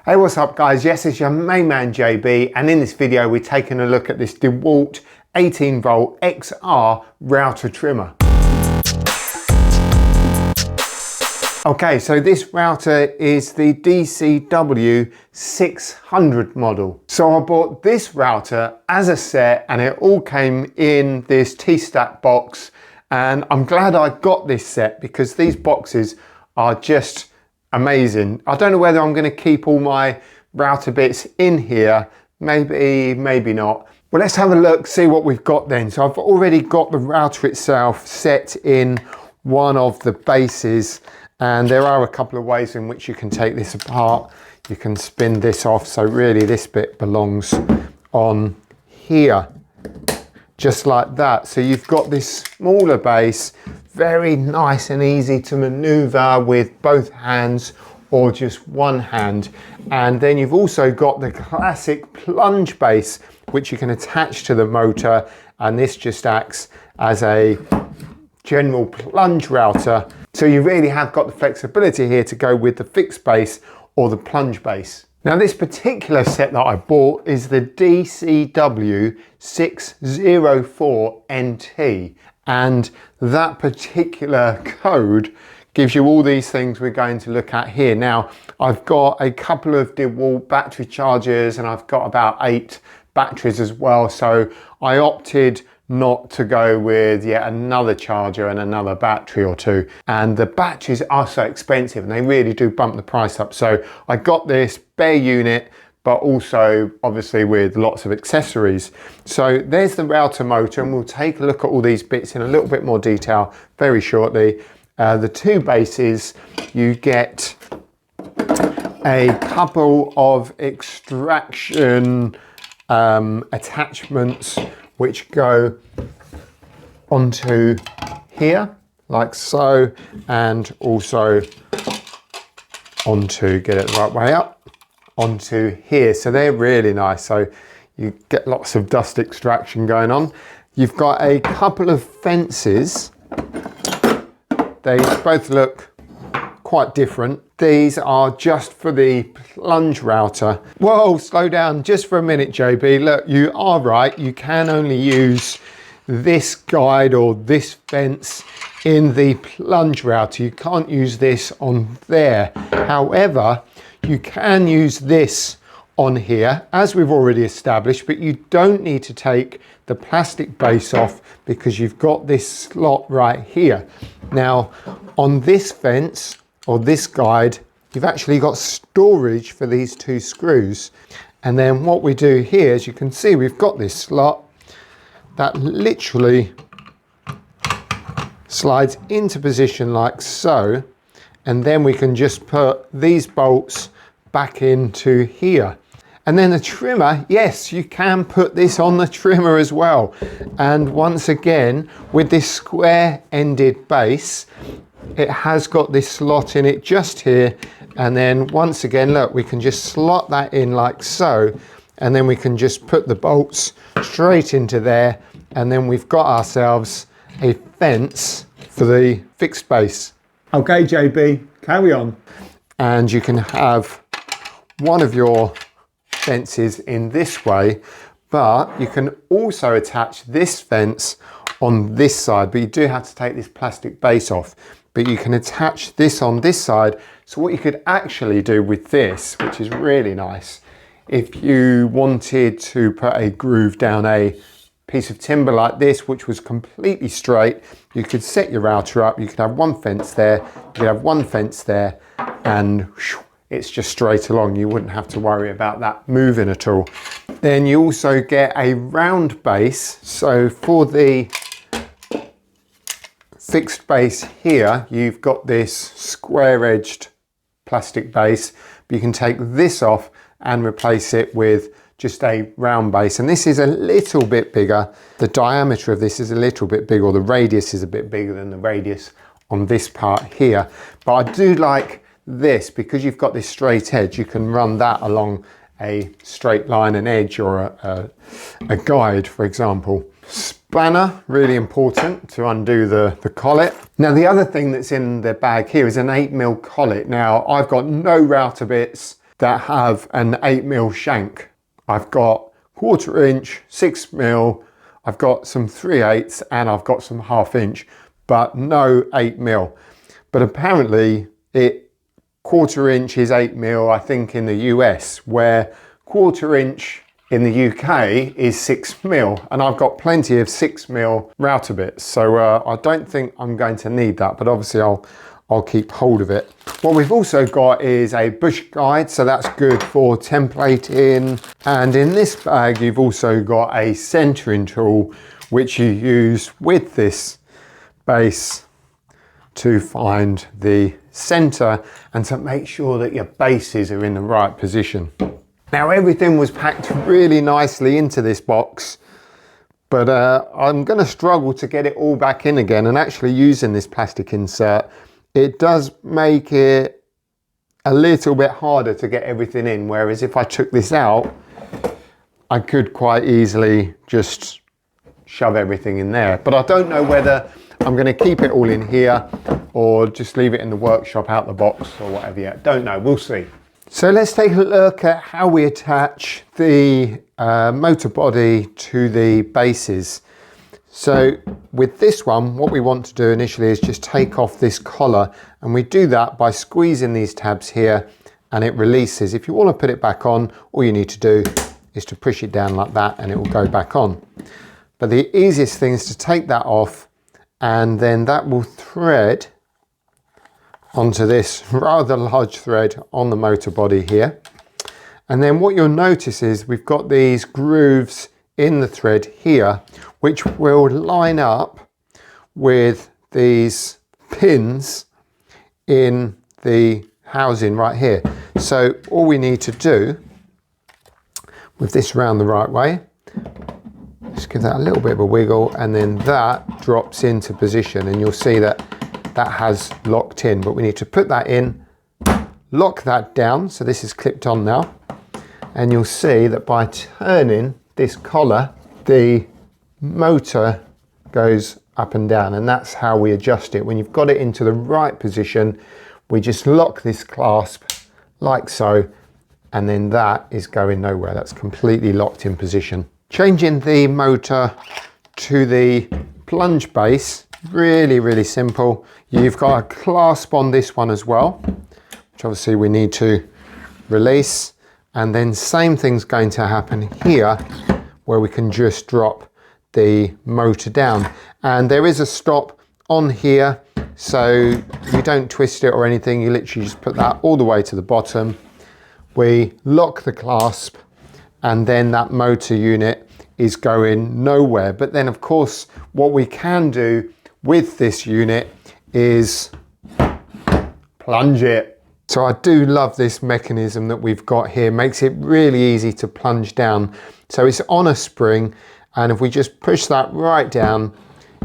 Hey, what's up guys? Yes, it's your main man JB, and in this video we're taking a look at this Dewalt 18 volt XR router trimmer. Okay, so this router is the DCW600 model. So I bought this router as a set and it all came in this T-stack box, and I'm glad I got this set because these boxes are just amazing. I don't know whether I'm going to keep all my router bits in here, maybe not. Well, let's have a look, see what we've got then. So I've already got the router itself set in one of the bases, and there are a couple of ways in which you can take this apart. You can spin this off, so really this bit belongs on here, just like that. So you've got this smaller base, very nice and easy to maneuver with both hands or just one hand. And then you've also got the classic plunge base, which you can attach to the motor, and this just acts as a general plunge router. So you really have got the flexibility here to go with the fixed base or the plunge base. Now this particular set that I bought is the DCW600 and that particular code gives you all these things we're going to look at here. Now I've got a couple of Dewalt battery chargers and I've got about 8 batteries as well, so I opted not to go with yet another charger and another battery or two, and the batteries are so expensive and they really do bump the price up. So I got this bare unit, but also obviously with lots of accessories. So there's the router motor, and we'll take a look at all these bits in a little bit more detail very shortly. The two bases, you get a couple of extraction attachments which go onto here like so, and also onto, get it the right way up, onto here. So they're really nice, so you get lots of dust extraction going on. You've got a couple of fences. They both look quite different. These are just for the plunge router. Whoa, slow down just for a minute, JB. Look, you are right. You can only use this guide or this fence in the plunge router. You can't use this on there. However, you can use this on here, as we've already established, but you don't need to take the plastic base off because you've got this slot right here. Now, on this fence, or this guide, you've actually got storage for these 2 screws. And then what we do here, as you can see, we've got this slot that literally slides into position like so. And then we can just put these bolts back into here. And then the trimmer, yes, you can put this on the trimmer as well. And once again, with this square-ended base, it has got this slot in it just here, and then once again, look, we can just slot that in like so, and then we can just put the bolts straight into there, and then we've got ourselves a fence for the fixed base. Okay, JB, carry on. And you can have one of your fences in this way, but you can also attach this fence on this side, but you do have to take this plastic base off. But you can attach this on this side. So what you could actually do with this, which is really nice, if you wanted to put a groove down a piece of timber like this, which was completely straight, you could set your router up, you could have one fence there, you could have one fence there, and it's just straight along. You wouldn't have to worry about that moving at all. Then you also get a round base. So for the fixed base here, you've got this square-edged plastic base, but you can take this off and replace it with just a round base. And this is a little bit bigger. The diameter of this is a little bit bigger, or the radius is a bit bigger than the radius on this part here. But I do like this because you've got this straight edge. You can run that along a straight line, an edge, or a guide, for example. Spanner, really important to undo the collet. Now the other thing that's in the bag here is an 8mm collet. Now I've got no router bits that have an 8mm shank. I've got 1/4 inch, 6mm, I've got some 3/8 and I've got some 1/2 inch, but no 8mm. But apparently 1/4 inch is 8mm, I think, in the US, where 1/4 inch in the UK is 6mm, and I've got plenty of 6mm router bits, so I don't think I'm going to need that, but obviously I'll keep hold of it. What we've also got is a bush guide, so that's good for templating. And in this bag, you've also got a centering tool, which you use with this base to find the center and to make sure that your bases are in the right position. Now, everything was packed really nicely into this box, but I'm going to struggle to get it all back in again. And actually using this plastic insert, it does make it a little bit harder to get everything in, whereas if I took this out, I could quite easily just shove everything in there. But I don't know whether I'm going to keep it all in here or just leave it in the workshop out the box or whatever yet. Don't know, we'll see. So let's take a look at how we attach the motor body to the bases. So with this one, what we want to do initially is just take off this collar, and we do that by squeezing these tabs here and it releases. If you want to put it back on, all you need to do is to push it down like that and it will go back on. But the easiest thing is to take that off, and then that will thread onto this rather large thread on the motor body here. And then what you'll notice is we've got these grooves in the thread here, which will line up with these pins in the housing right here. So all we need to do with this round the right way, just give that a little bit of a wiggle, and then that drops into position, and you'll see that that has locked in. But we need to put that in, lock that down, so this is clipped on now, and you'll see that by turning this collar, the motor goes up and down, and that's how we adjust it. When you've got it into the right position, we just lock this clasp like so, and then that is going nowhere. That's completely locked in position. Changing the motor to the plunge base, really simple. You've got a clasp on this one as well, which obviously we need to release, and then same thing's going to happen here, where we can just drop the motor down. And there is a stop on here, so you don't twist it or anything, you literally just put that all the way to the bottom. We lock the clasp, and then that motor unit is going nowhere. But then of course what we can do with this unit is plunge it. So I do love this mechanism that we've got here, makes it really easy to plunge down. So it's on a spring, and if we just push that right down,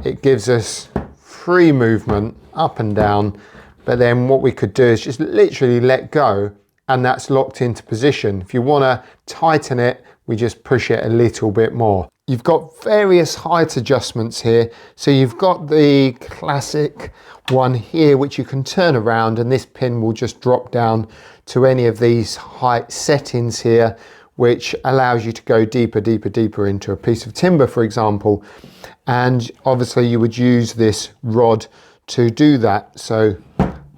it gives us free movement up and down. But then what we could do is just literally let go, and that's locked into position. If you want to tighten it, we just push it a little bit more. You've got various height adjustments here. So you've got the classic one here, which you can turn around, and this pin will just drop down to any of these height settings here, which allows you to go deeper into a piece of timber, for example. And obviously you would use this rod to do that. So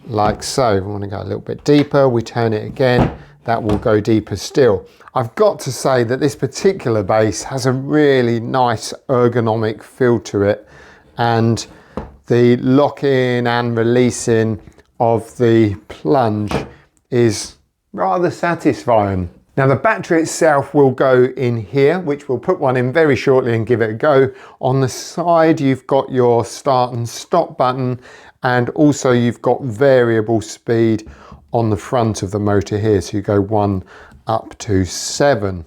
like so, if we want to go a little bit deeper, we turn it again, that will go deeper still. I've got to say that this particular base has a really nice ergonomic feel to it, and the locking and releasing of the plunge is rather satisfying. Now the battery itself will go in here, which we'll put one in very shortly and give it a go. On the side you've got your start and stop button, and also you've got variable speed on the front of the motor here, so you go 1 up to 7.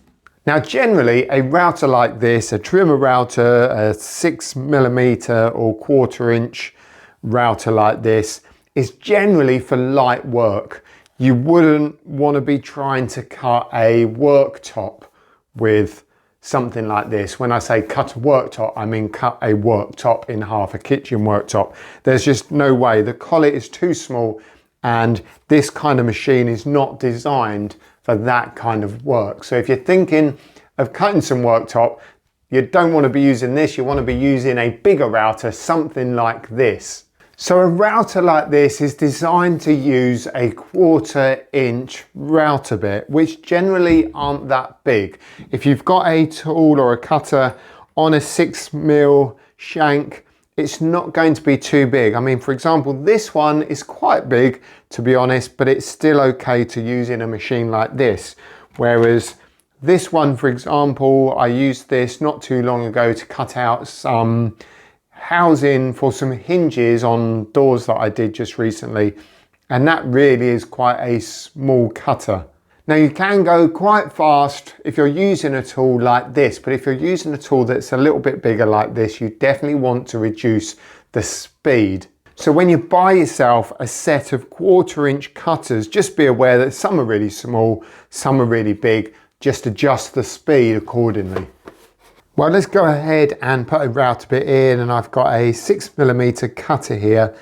Now generally a router like this, a trimmer router, a 6mm or 1/4 inch router like this, is generally for light work. You wouldn't want to be trying to cut a worktop with something like this. When I say cut a worktop, I mean cut a worktop in half, a kitchen worktop. There's just no way. The collet is too small, and this kind of machine is not designed for that kind of work. So if you're thinking of cutting some worktop, you don't want to be using this, you want to be using a bigger router, something like this. So a router like this is designed to use a 1/4 inch router bit, which generally aren't that big. If you've got a tool or a cutter on a 6mm shank, it's not going to be too big. I mean, for example, this one is quite big, to be honest, but it's still okay to use in a machine like this. Whereas this one, for example, I used this not too long ago to cut out some housing for some hinges on doors that I did just recently. And that really is quite a small cutter. Now you can go quite fast if you're using a tool like this, but if you're using a tool that's a little bit bigger like this, you definitely want to reduce the speed. So when you buy yourself a set of 1/4 inch cutters, just be aware that some are really small, some are really big. Just adjust the speed accordingly. Well, let's go ahead and put a router bit in, and I've got a 6mm cutter here,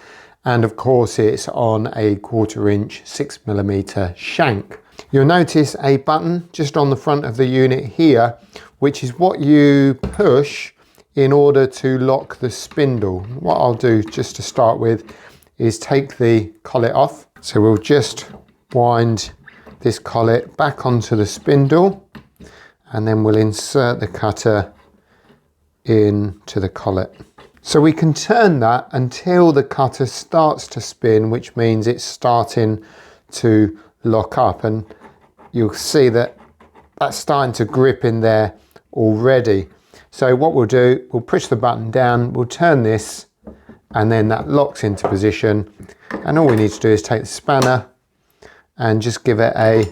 and of course it's on a 1/4 inch 6mm shank. You'll notice a button just on the front of the unit here, which is what you push in order to lock the spindle. What I'll do just to start with is take the collet off. So we'll just wind this collet back onto the spindle, and then we'll insert the cutter into the collet. So we can turn that until the cutter starts to spin, which means it's starting to lock up, and you'll see that that's starting to grip in there already. So what we'll do, we'll push the button down, we'll turn this, and then that locks into position. And all we need to do is take the spanner and just give it a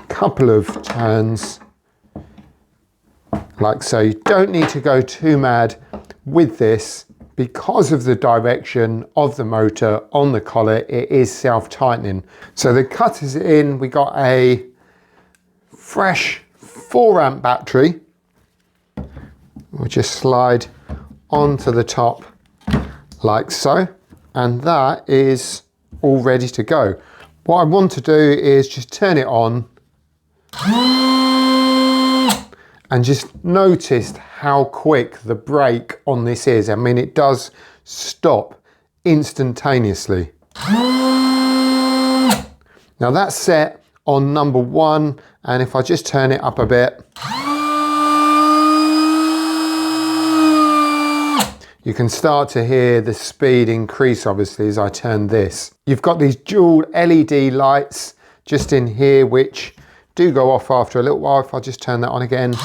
couple of turns like so. You don't need to go too mad with this because of the direction of the motor on the collet. It is self-tightening. So the cutter's in, we got a fresh 4 amp battery. We'll just slide onto the top like so, and that is all ready to go. What I want to do is just turn it on and just notice how quick the brake on this is. I mean, it does stop instantaneously. Now that's set on number 1, and if I just turn it up a bit, you can start to hear the speed increase, obviously, as I turn this. You've got these dual LED lights just in here, which do go off after a little while. If I just turn that on again,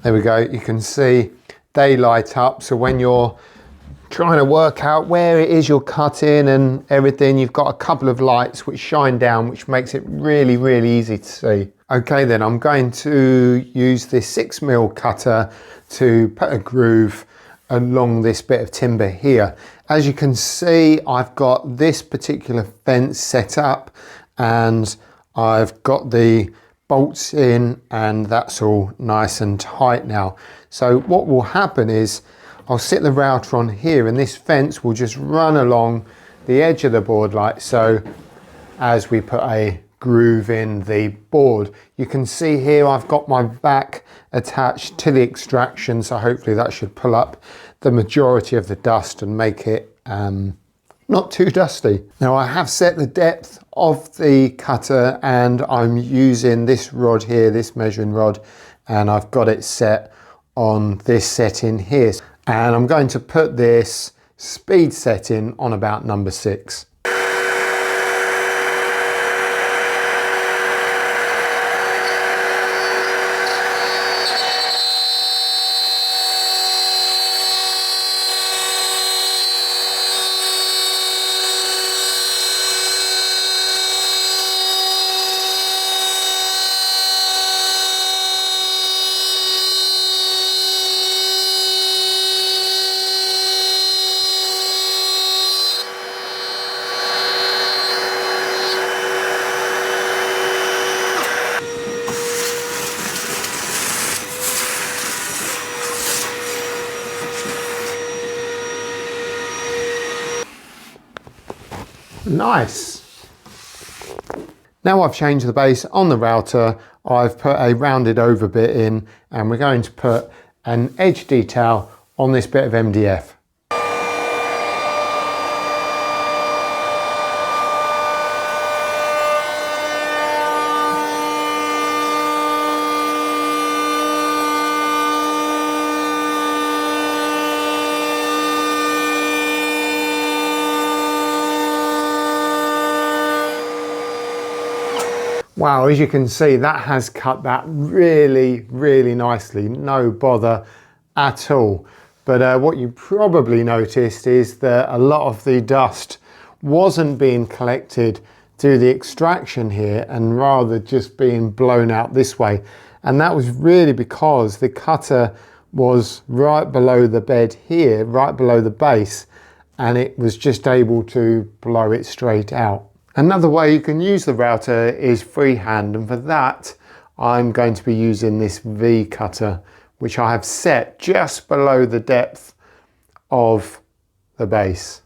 there we go. You can see they light up. So when you're trying to work out where it is you're cutting and everything, you've got a couple of lights which shine down, which makes it really, really easy to see. Okay, then I'm going to use this 6mm cutter to put a groove along this bit of timber here. As you can see, I've got this particular fence set up, and I've got the bolts in, and that's all nice and tight now. So what will happen is I'll sit the router on here, and this fence will just run along the edge of the board like so as we put a groove in the board. You can see here I've got my vac attached to the extraction, so hopefully that should pull up the majority of the dust and make it not too dusty. Now I have set the depth of the cutter, and I'm using this rod here, this measuring rod, and I've got it set on this setting here. And I'm going to put this speed setting on about number 6. Nice. Now I've changed the base on the router, I've put a rounded over bit in, and we're going to put an edge detail on this bit of MDF. Wow, as you can see, that has cut that really, really nicely. No bother at all. But what you probably noticed is that a lot of the dust wasn't being collected through the extraction here and rather just being blown out this way. And that was really because the cutter was right below the bed here, right below the base, and it was just able to blow it straight out. Another way you can use the router is freehand, and for that I'm going to be using this V cutter, which I have set just below the depth of the base.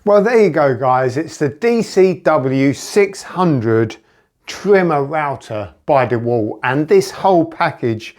Well, there you go guys, it's the DCW600 trimmer router by Dewalt, and this whole package,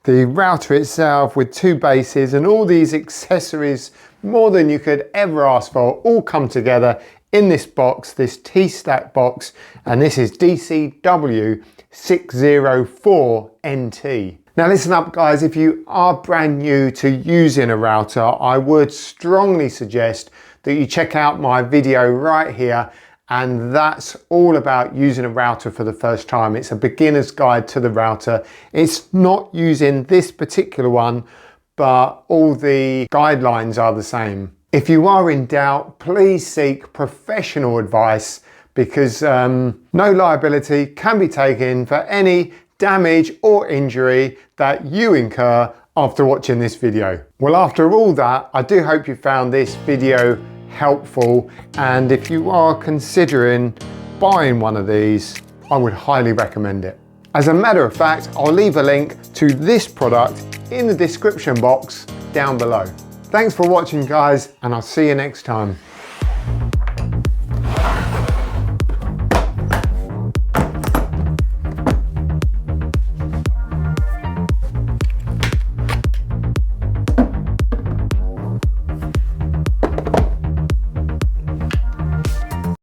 the router itself with two bases and all these accessories, more than you could ever ask for, all come together in this box, this T-stack box, and this is DCW604NT. Now listen up guys, if you are brand new to using a router, I would strongly suggest that you check out my video right here, and that's all about using a router for the first time. It's a beginner's guide to the router. It's not using this particular one, but all the guidelines are the same. If you are in doubt, please seek professional advice, because no liability can be taken for any damage or injury that you incur after watching this video. Well, after all that, I do hope you found this video helpful, and if you are considering buying one of these, I would highly recommend it. As a matter of fact, I'll leave a link to this product in the description box down below. Thanks for watching guys, and I'll see you next time.